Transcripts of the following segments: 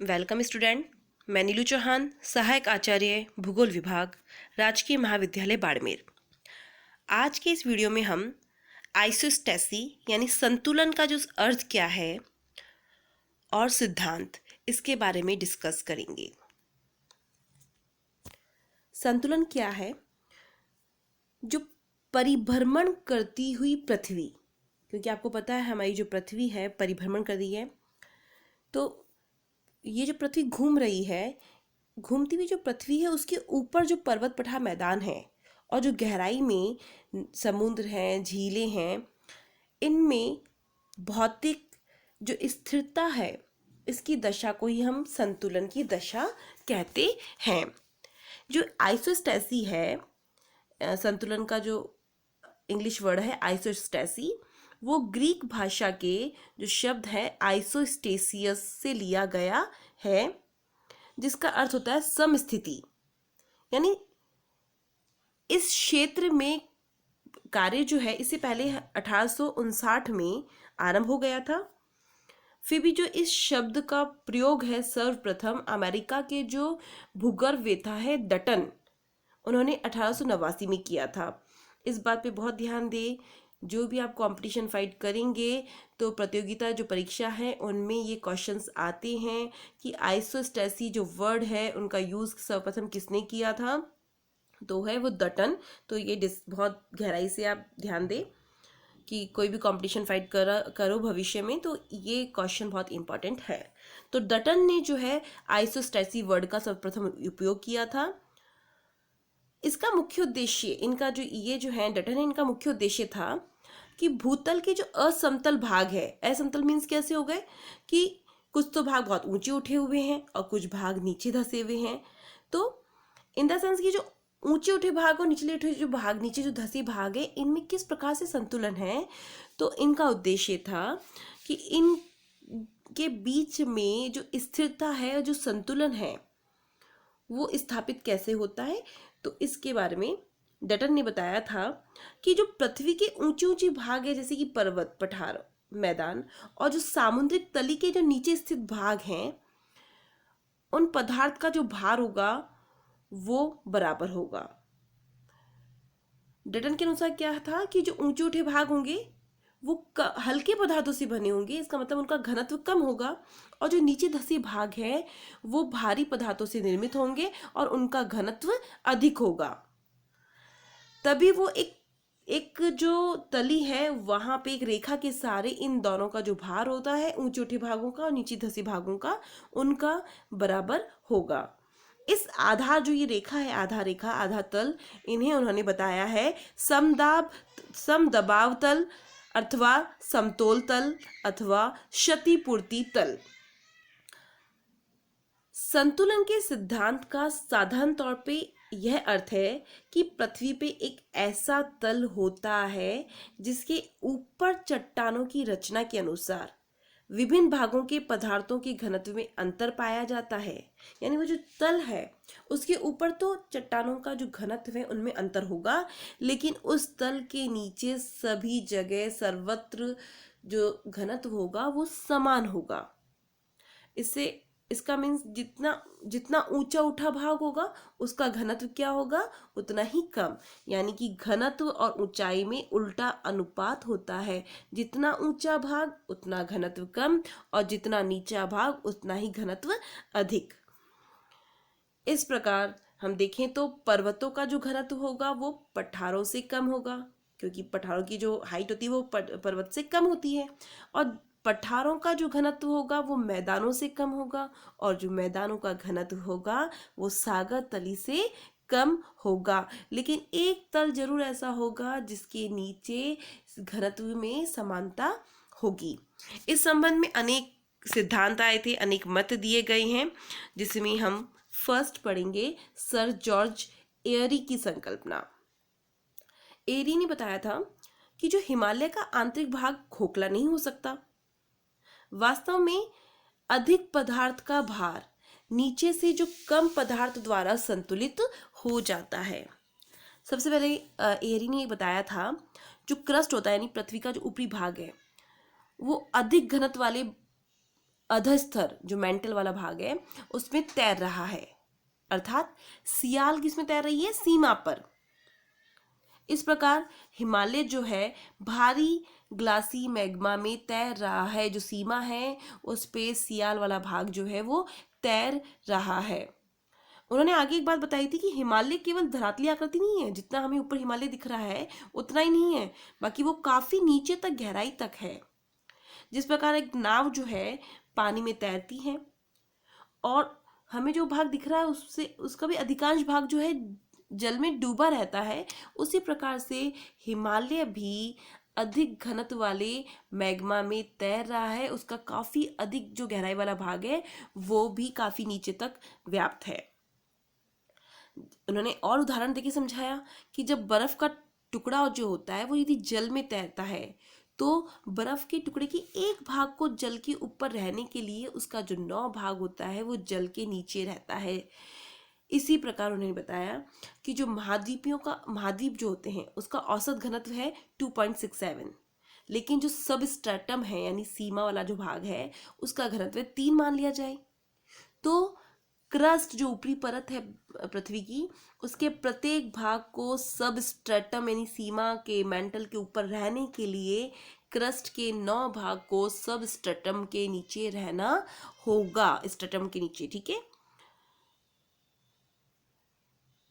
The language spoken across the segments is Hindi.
Welcome student. मैं नीलू चौहान, सहायक आचार्य भूगोल विभाग, राजकीय महाविद्यालय बाड़मेर। आज के इस वीडियो में हम आइसोस्टेसी यानी संतुलन का जो अर्थ क्या है और सिद्धांत, इसके बारे में डिस्कस करेंगे। संतुलन क्या है? जो परिभ्रमण करती हुई पृथ्वी, क्योंकि आपको पता है हमारी जो पृथ्वी है परिभ्रमण कर रही है, तो ये जो पृथ्वी घूम रही है, घूमती हुई जो पृथ्वी है उसके ऊपर जो पर्वत पठार मैदान है और जो गहराई में समुद्र हैं, झीलें हैं, इनमें भौतिक जो स्थिरता है, इसकी दशा को ही हम संतुलन की दशा कहते हैं। जो आइसोस्टेसी है, संतुलन का जो इंग्लिश वर्ड है आइसोस्टेसी, वो ग्रीक भाषा के जो शब्द है आइसोस्टेसियस से लिया गया है, जिसका अर्थ होता है समस्थिति। यानी इस क्षेत्र में कार्य जो है इससे पहले 1859 में आरंभ हो गया था। फिर भी जो इस शब्द का प्रयोग है सर्वप्रथम अमेरिका के जो भूगर्भवेत्ता है डटन, उन्होंने 1889 में किया था। इस बात पे बहुत ध्यान दें, जो भी आप कंपटीशन फाइट करेंगे तो प्रतियोगिता जो परीक्षा है उनमें ये क्वेश्चंस आते हैं कि आइसोस्टेसी जो वर्ड है उनका यूज़ सर्वप्रथम किसने किया था, तो है वो डटन। तो ये बहुत गहराई से आप ध्यान दें कि कोई भी कंपटीशन फाइट करो भविष्य में तो ये क्वेश्चन बहुत इंपॉर्टेंट है। तो डटन ने जो है आइसोस्टेसी वर्ड का सर्वप्रथम उपयोग किया था। इसका मुख्य उद्देश्य, इनका जो ये जो है डटन है, इनका मुख्य उद्देश्य था कि भूतल के जो असमतल भाग है, असमतल मीन्स कैसे हो गए कि कुछ तो भाग बहुत ऊंचे उठे हुए हैं और कुछ भाग नीचे धसे हुए हैं। तो इन द सेंस की जो ऊंचे उठे भाग और निचले उठे जो भाग, नीचे जो धसे भाग है, इनमें किस प्रकार से संतुलन है। तो इनका उद्देश्य था कि इन के बीच में जो स्थिरता है, जो संतुलन है, वो स्थापित कैसे होता है। तो इसके बारे में डटन ने बताया था कि जो पृथ्वी के ऊंचे ऊंचे भाग है जैसे कि पर्वत पठार मैदान और जो सामुद्रिक तली के जो नीचे स्थित भाग हैं, उन पदार्थ का जो भार होगा वो बराबर होगा। डटन के अनुसार क्या था कि जो ऊंचे उठे भाग होंगे वो हल्के पदार्थों से बने होंगे, इसका मतलब उनका घनत्व कम होगा, और जो नीचे धसे भाग है वो भारी पदार्थों से निर्मित होंगे और उनका घनत्व अधिक होगा। तभी वो एक जो तली है वहां पे एक रेखा के सारे इन दोनों का जो भार होता है, ऊंचे उठे भागों का और नीचे धसे भागों का, उनका बराबर होगा। इस आधार जो ये रेखा है, आधार रेखा, आधार तल, इन्हें उन्होंने बताया है समदबाव तल अथवा समतोल तल अथवा क्षतिपूर्ति तल। संतुलन के सिद्धांत का साधारण तौर पे यह अर्थ है कि पृथ्वी पे एक ऐसा तल होता है जिसके ऊपर चट्टानों की रचना के अनुसार विभिन्न भागों के पदार्थों के घनत्व में अंतर पाया जाता है। यानी वो जो तल है उसके ऊपर तो चट्टानों का जो घनत्व है उनमें अंतर होगा, लेकिन उस तल के नीचे सभी जगह सर्वत्र जो घनत्व होगा वो समान होगा। इसका मीन्स जितना जितना ऊंचा उठा भाग होगा उसका घनत्व क्या होगा, उतना ही कम। यानी कि घनत्व और ऊंचाई में उल्टा अनुपात होता है, जितना ऊंचा भाग उतना घनत्व कम और जितना नीचा भाग उतना ही घनत्व अधिक। इस प्रकार हम देखें तो पर्वतों का जो घनत्व होगा वो पठारों से कम होगा, क्योंकि पठारों की जो हाइट होती है वो पर्वत से कम होती है, और पठारों का जो घनत्व होगा वो मैदानों से कम होगा, और जो मैदानों का घनत्व होगा वो सागर तली से कम होगा। लेकिन एक तल जरूर ऐसा होगा जिसके नीचे घनत्व में समानता होगी। इस संबंध में अनेक सिद्धांत आए थे, अनेक मत दिए गए हैं, जिसमें हम फर्स्ट पढ़ेंगे सर जॉर्ज एयरी की संकल्पना। एयरी ने बताया था कि जो हिमालय का आंतरिक भाग खोखला नहीं हो सकता। वास्तव में अधिक पदार्थ का भार नीचे से जो कम पदार्थ द्वारा संतुलित हो जाता है। सबसे पहले एयरी ने बताया था जो क्रस्ट होता है यानी पृथ्वी का जो ऊपरी भाग है वो अधिक घनत्व वाले अधस्तर जो मेंटल वाला भाग है उसमें तैर रहा है, अर्थात सियाल किसमें तैर रही है, सीमा पर। इस प्रकार हिमालय जो है भारी ग्लासी मैग्मा में तैर रहा है, जो सीमा है उस पे सियाल वाला भाग जो है वो तैर रहा है। उन्होंने आगे एक बात बताई थी कि हिमालय केवल धरातलीय आकृति नहीं है, जितना हमें ऊपर हिमालय दिख रहा है उतना ही नहीं है, बाकी वो काफी नीचे तक, गहराई तक है। जिस प्रकार एक नाव जो है पानी में तैरती है और हमें जो भाग दिख रहा है उससे उसका भी अधिकांश भाग जो है जल में डूबा रहता है, उसी प्रकार से हिमालय भी अधिक घनत्व वाले मैग्मा में तैर रहा है। उसका काफी अधिक जो गहराई वाला भाग है वो भी काफी नीचे तक व्याप्त है। उन्होंने और उदाहरण देके समझाया कि जब बर्फ का टुकड़ा जो होता है वो यदि जल में तैरता है तो बर्फ के टुकड़े की एक भाग को जल के ऊपर रहने के लिए उसका जो 9 भाग होता है वो जल के नीचे रहता है। इसी प्रकार उन्होंने बताया कि जो महाद्वीप जो होते हैं उसका औसत घनत्व है 2.67, लेकिन जो सब स्ट्रेटम है यानी सीमा वाला जो भाग है उसका घनत्व 3 मान लिया जाए तो क्रस्ट जो ऊपरी परत है पृथ्वी की उसके प्रत्येक भाग को सब स्ट्रेटम यानी सीमा के मेंटल के ऊपर रहने के लिए क्रस्ट के 9 भाग को सब स्ट्रेटम के नीचे रहना होगा, स्ट्रेटम के नीचे, ठीक है।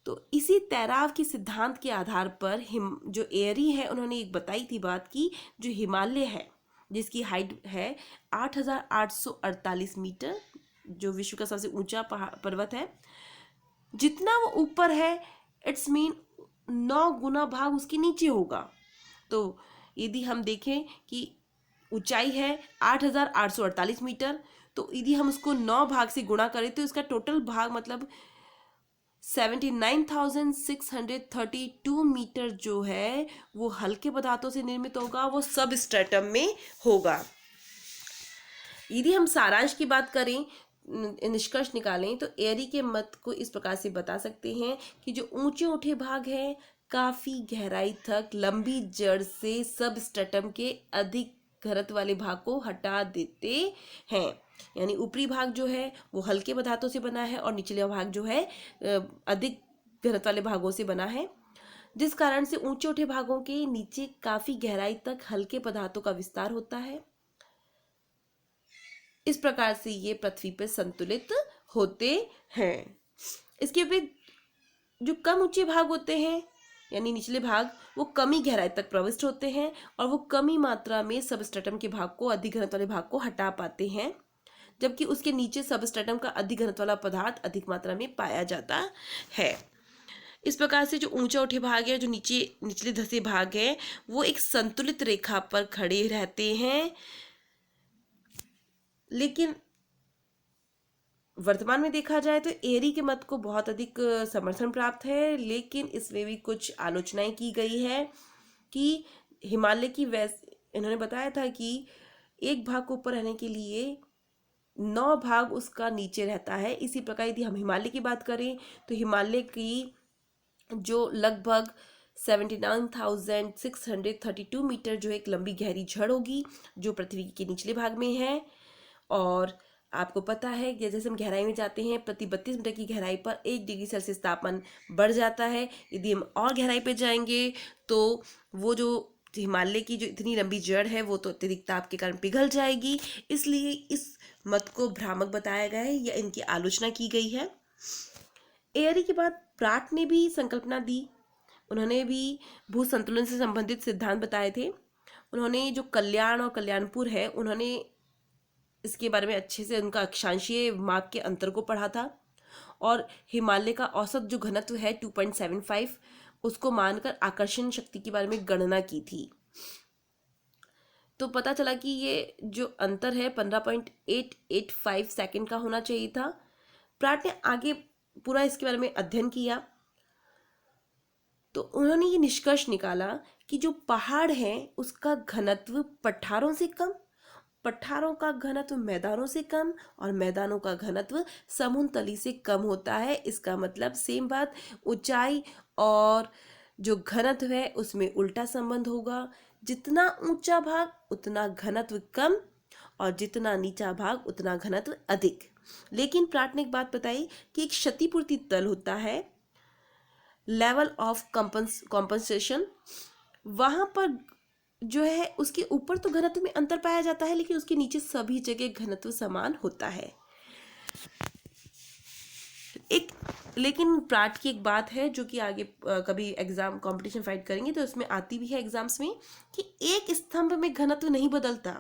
तो इसी तैराव के सिद्धांत के आधार पर जो एयरी है उन्होंने एक बताई थी बात की, जो हिमालय है जिसकी हाइट है 8,848 मीटर, जो विश्व का सबसे ऊंचा पर्वत है, जितना वो ऊपर है इट्स मीन 9 गुना भाग उसके नीचे होगा। तो यदि हम देखें कि ऊंचाई है 8,848 मीटर, तो यदि हम उसको 9 भाग से गुणा करें तो इसका टोटल भाग मतलब 79,632 मीटर जो है वो हल्के पदार्थों से निर्मित होगा, वो सब स्ट्रेटम में होगा। यदि हम सारांश की बात करें, निष्कर्ष निकालें, तो एयरी के मत को इस प्रकार से बता सकते हैं कि जो ऊंचे उठे भाग हैं काफी गहराई तक लंबी जड़ से सब स्ट्रेटम के अधिक घनत्व वाले भाग को हटा देते हैं, यानी ऊपरी भाग जो है वो हल्के पदार्थों से बना है और निचले भाग जो है अधिक घनत्व वाले भागों से बना है, जिस कारण से ऊंचे उठे भागों के नीचे काफी गहराई तक हल्के पदार्थों का विस्तार होता है। इस प्रकार से ये पृथ्वी पर संतुलित होते हैं। इसके विपरीत जो कम ऊंचे भाग होते हैं यानी निचले भाग, वो कमी गहराई तक प्रविष्ट होते हैं और वो कमी मात्रा में सबस्ट्रेटम के भाग को, अधिक घनत्व वाले भाग को हटा पाते हैं, जबकि उसके नीचे सबस्ट्रेटम का अधिक घनत्व वाला पदार्थ अधिक मात्रा में पाया जाता है। इस प्रकार से जो ऊंचा उठे भाग है, जो निचले धसे भाग है, वो एक संतुलित रेखा पर खड़े रहते हैं। लेकिन वर्तमान में देखा जाए तो एयरी के मत को बहुत अधिक समर्थन प्राप्त है, लेकिन इसमें भी कुछ आलोचनाएं की गई है कि हिमालय की इन्होंने बताया था कि एक भाग को ऊपर रहने के लिए 9 भाग उसका नीचे रहता है। इसी प्रकार यदि हम हिमालय की बात करें तो हिमालय की जो लगभग 79,632 मीटर जो एक लंबी गहरी जड़ होगी जो पृथ्वी के निचले भाग में है। और आपको पता है कि जैसे हम गहराई में जाते हैं प्रति 32 मीटर की गहराई पर 1 डिग्री सेल्सियस तापमान बढ़ जाता है। यदि हम और गहराई पे जाएंगे तो वो जो हिमालय की जो इतनी लंबी जड़ है वो तो अत्यधिक ताप के कारण पिघल जाएगी। इसलिए इस मत को भ्रामक बताया गया है या इनकी आलोचना की गई है। एयरी के बाद प्राट ने भी संकल्पना दी। उन्होंने भी भू संतुलन से संबंधित सिद्धांत बताए थे। उन्होंने जो कल्याण और कल्याणपुर है, उन्होंने इसके बारे में अच्छे से उनका अक्षांशीय माप के अंतर को पढ़ा था और हिमालय का औसत जो घनत्व है 2.75 उसको मानकर आकर्षण शक्ति के बारे में गणना की थी। तो पता चला कि ये जो अंतर है 15.885 सेकंड का होना चाहिए था। प्राट ने आगे पूरा इसके बारे में अध्ययन किया तो उन्होंने ये निष्कर्ष निकाला कि जो पहाड़ है उसका घनत्व पठारों से कम, पठारों का घनत्व मैदानों से कम और मैदानों का घनत्व समुद्र तली से कम होता है। इसका मतलब सेम बात, ऊंचाई और जो घनत्व है उसमें उल्टा संबंध होगा। जितना ऊंचा भाग उतना घनत्व कम और जितना नीचा भाग उतना घनत्व अधिक। लेकिन प्राट ने एक बात बताई कि एक क्षतिपूर्ति तल होता है, लेवल ऑफ कॉम्पनसेशन, वहां पर जो है उसके ऊपर तो घनत्व में अंतर पाया जाता है, लेकिन उसके नीचे सभी जगह घनत्व समान होता है। एक लेकिन प्राट की एक बात है जो कि आगे कभी एग्जाम कंपटीशन फाइट करेंगे तो उसमें आती भी है एग्जाम्स में, कि एक स्तंभ में घनत्व नहीं बदलता,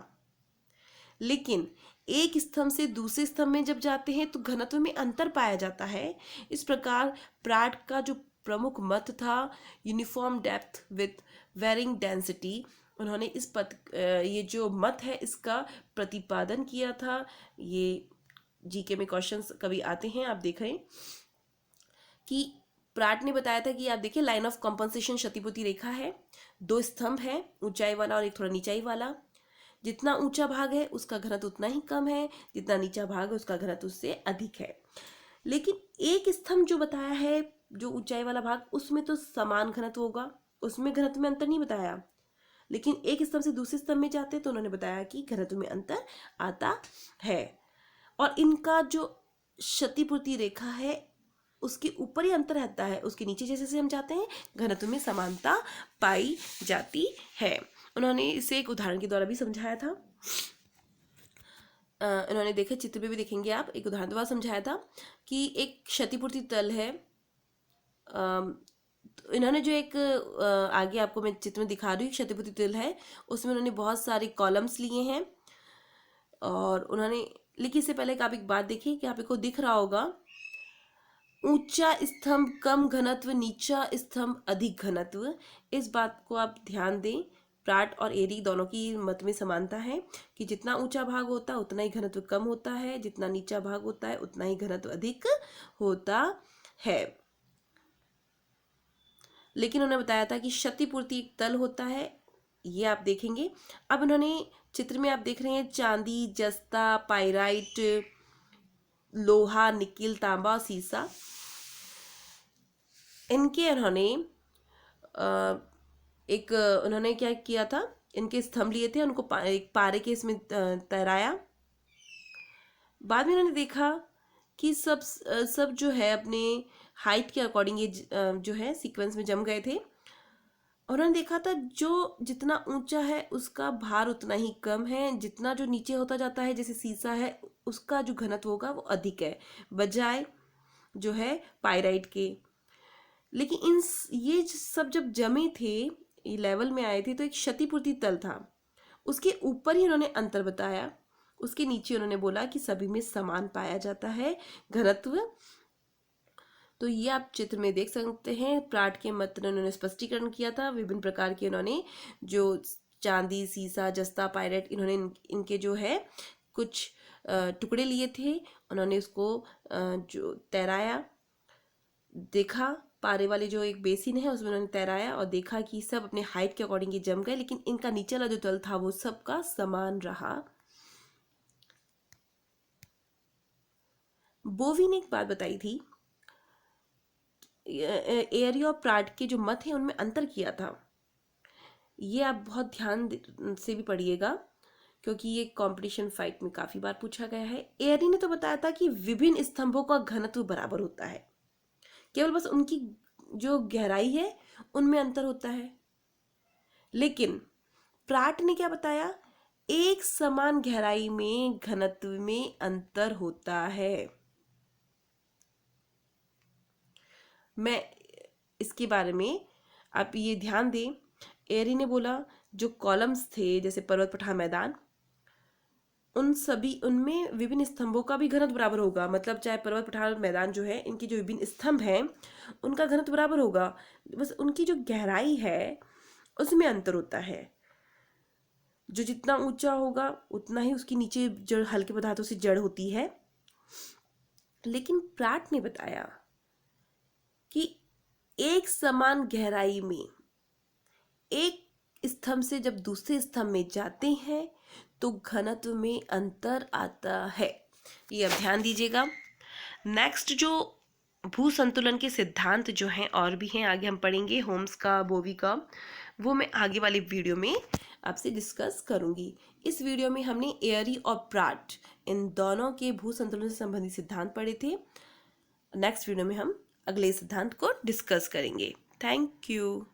लेकिन एक स्तंभ से दूसरे स्तंभ में जब जाते हैं तो घनत्व में अंतर पाया जाता है। इस प्रकार प्राट का जो प्रमुख मत था uniform depth with varying density, उन्होंने इस ये जो मत है इसका प्रतिपादन किया था। ये जीके में क्वेश्चंस कभी आते हैं, आप देख रहे हैं कि प्राट ने बताया था कि आप देखिए लाइन ऑफ कॉम्पनसेशन क्षतिपूर्ति रेखा है, दो स्तंभ है, ऊंचाई वाला और एक थोड़ा नीचाई वाला। जितना ऊंचा भाग है उसका घनत्व उतना ही कम है, जितना नीचा भाग है उसका घनत्व उससे अधिक है। लेकिन एक स्तंभ जो बताया है, जो ऊंचाई वाला भाग, उसमें तो समान घनत्व होगा, उसमें घनत्व में अंतर नहीं बताया। लेकिन एक स्तंभ से दूसरे स्तंभ में जाते तो उन्होंने बताया कि घनत्व में अंतर आता है। और इनका जो क्षतिपूर्ति रेखा है उसके ऊपर ही अंतर रहता है, उसके नीचे जैसे जैसे हम जाते हैं घनत्व में समानता पाई जाती है। उन्होंने इसे एक उदाहरण के द्वारा भी समझाया था। इन्होंने देखा, चित्र में भी देखेंगे आप, एक उदाहरण द्वारा समझाया था कि एक क्षतिपूर्ति तल है। तो इन्होंने जो एक आगे आपको मैं चित्र में दिखा रही हूँ क्षतिपूर्ति तल है, उसमें उन्होंने बहुत सारे कॉलम्स लिए हैं। और उन्होंने, लेकिन इससे पहले आप एक बात देखिए कि आपको दिख रहा होगा, ऊंचा स्तंभ कम घनत्व, नीचा स्तंभ अधिक घनत्व। इस बात को आप ध्यान दें। प्राट और एरी दोनों की मत में समानता है कि जितना ऊंचा भाग होता है उतना ही घनत्व कम होता है, जितना नीचा भाग होता है उतना ही घनत्व अधिक होता है। लेकिन उन्होंने बताया था कि क्षतिपूर्ति एक तल होता है, ये आप देखेंगे। अब उन्होंने चित्र में आप देख रहे हैं चांदी, जस्ता, पाइराइट, लोहा, निकिल, तांबा और सीसा, इनके उन्होंने उन्होंने क्या किया था, इनके स्तंभ लिए थे, उनको एक पारे के इसमें तैराया। बाद में उन्होंने देखा कि सब जो है अपने हाइट के अकॉर्डिंग ये जो है सीक्वेंस में जम गए थे। और उन्होंने देखा था जो जितना ऊंचा है उसका भार उतना ही कम है, जितना जो नीचे होता जाता है जैसे सीसा है उसका जो घनत्व होगा वो अधिक है, बजाय जो है पाइराइट के। लेकिन ये सब जब जमे थे, ये लेवल में आए थे, तो एक क्षतिपूर्ति तल था, उसके ऊपर ही उन्होंने अंतर बताया, उसके नीचे उन्होंने बोला कि सभी में समान पाया जाता है घनत्व। तो ये आप चित्र में देख सकते हैं, प्राट के मत ने उन्होंने स्पष्टीकरण किया था। विभिन्न प्रकार के उन्होंने जो चांदी, सीसा, जस्ता, पायरेट, इन्होंने इनके जो है कुछ टुकड़े लिए थे, उन्होंने उसको जो तैराया, देखा, पारे वाले जो एक बेसिन है उसमें उन्होंने तैराया और देखा कि सब अपने हाइट के अकॉर्डिंग ये जम गए, लेकिन इनका नीचे वाला जो तल था वो सबका समान रहा। बोवी ने एक बात बताई थी, एयरी और प्राट के जो मत हैं उनमें अंतर किया था। ये आप बहुत ध्यान से भी पढ़िएगा क्योंकि ये कंपटीशन फाइट में काफी बार पूछा गया है। एयरी ने तो बताया था कि विभिन्न स्तंभों का घनत्व बराबर होता है, केवल बस उनकी जो गहराई है उनमें अंतर होता है। लेकिन प्राट ने क्या बताया, एक समान गहराई में घनत्व में अंतर होता है। मैं इसके बारे में आप ये ध्यान दें, एरी ने बोला जो कॉलम्स थे जैसे पर्वत, पठार, मैदान, उन सभी उनमें विभिन्न स्तंभों का भी घनत्व बराबर होगा। मतलब चाहे पर्वत, पठार, मैदान जो है, इनके जो विभिन्न स्तंभ हैं उनका घनत्व बराबर होगा, बस उनकी जो गहराई है उसमें अंतर होता है। जो जितना ऊंचा होगा उतना ही उसके नीचे जड़, हल्के पदार्थों से जड़ होती है। लेकिन प्राट ने बताया कि एक समान गहराई में एक स्तंभ से जब दूसरे स्तंभ में जाते हैं तो घनत्व में अंतर आता है। ये अब ध्यान दीजिएगा। नेक्स्ट जो भू संतुलन के सिद्धांत जो हैं और भी हैं, आगे हम पढ़ेंगे, होम्स का, बोवी का, वो मैं आगे वाली वीडियो में आपसे डिस्कस करूंगी। इस वीडियो में हमने एयरी और प्राट इन दोनों के भू संतुलन से संबंधित सिद्धांत पढ़े थे। नेक्स्ट वीडियो में हम अगले सिद्धांत को डिस्कस करेंगे। Thank you.